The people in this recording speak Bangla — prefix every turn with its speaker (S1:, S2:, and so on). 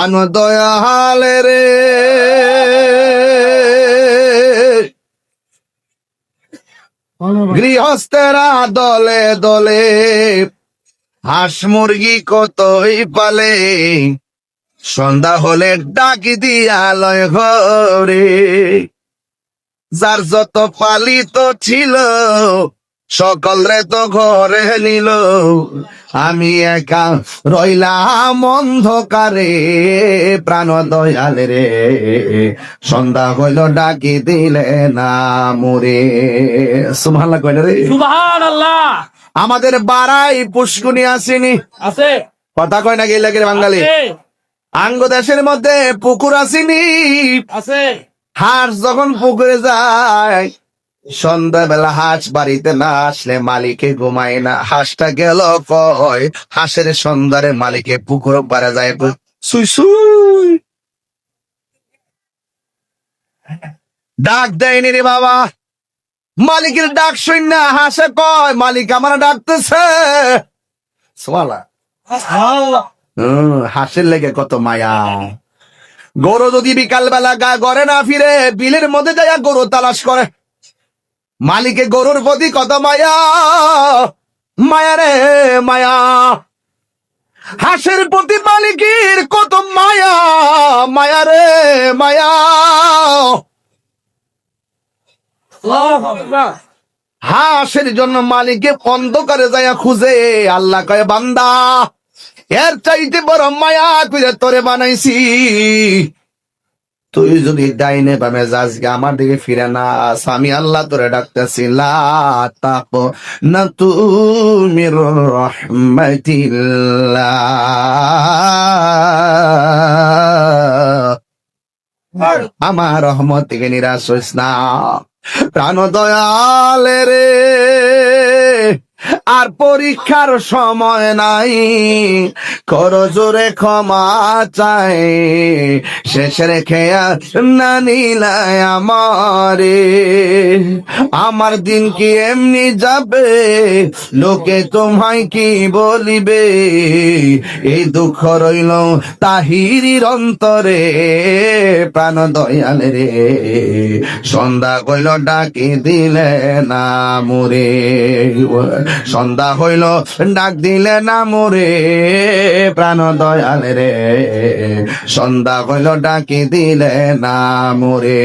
S1: প্রাণ দয়াল রে গৃহস্থেরা দলে দলে হাঁস মুরগি কতই পালে সন্ধ্যা হলে ডাকি দিয়ালয় ঘরে যার যত পালিত ছিল সকলরে তো ঘরে নিল আমি একা রইলাম অন্ধকারে প্রাণ দয়াল রে সন্ধ্যা হইল ডাকি দিলে না মোরে সুবহানাল্লাহ কইনা রে
S2: সুবহানাল্লাহ।
S1: আমাদের বাড়াই পুষ্কুনি আসেনি
S2: আছে
S1: কথা কয় না গেলে বাঙালি আঙ্গ দেশের মধ্যে পুকুর আসেনি
S2: আছে
S1: হাঁস যখন পুকুরে যায় সন্ধ্যাবেলা হাঁস বাড়িতে না আসলে মালিকে ঘুমায় না হাঁসটা গেল কয় হাঁসের সন্ধ্যারে মালিকে পুকুর পারে যায় সুই সুই ডাক দেয়নি রে বাবা মালিকের ডাক শুন না হাঁসে কয় মালিক আমার ডাকতেছে সোয়ালা হাঁসের লেগে কত মায়া গরু যদি বিকাল বেলা ঘরে না ফিরে বিলের মধ্যে যায় গরু তালাশ করে মালিকে গরুর প্রতি কত মায়া মায়া রে মায়া হাঁসের প্রতি মালিকের কত মায়া মায়া রে মায়া হাঁসের জন্য মালিকে অন্ধকারে যায় খুঁজে আল্লাহ কয় বান্দা এর চাইতে বড় মায়া করে তোরে বানাইছি তুই যদি ডাইনে বামে যাস আমার দিকে ফিরে না আমি আল্লাহ তোরে ডাকতেছি লা তাকো না তুমি রহমাতিল্লাহ আমার রহমত থেকে নিরাশ হইস না প্রাণ দয়াল রে আর পরীক্ষার সময় নাই কর জোরে ক্ষমা চাই শেষ রেখে না নিলায় আমারে আমার দিন কি এমনি যাবে লোকে তোমায় কি বলিবে এই দুঃখ রইল তাহিরির অন্তরে প্রাণ দয়াল রে সন্ধ্যা কইল ডাকি দিলে না মোরে সন্ধ্যা হইল ডাক দিলে না মোরে প্রাণ দয়াল রে সন্ধ্যা হইল ডাকি দিলে না মোরে।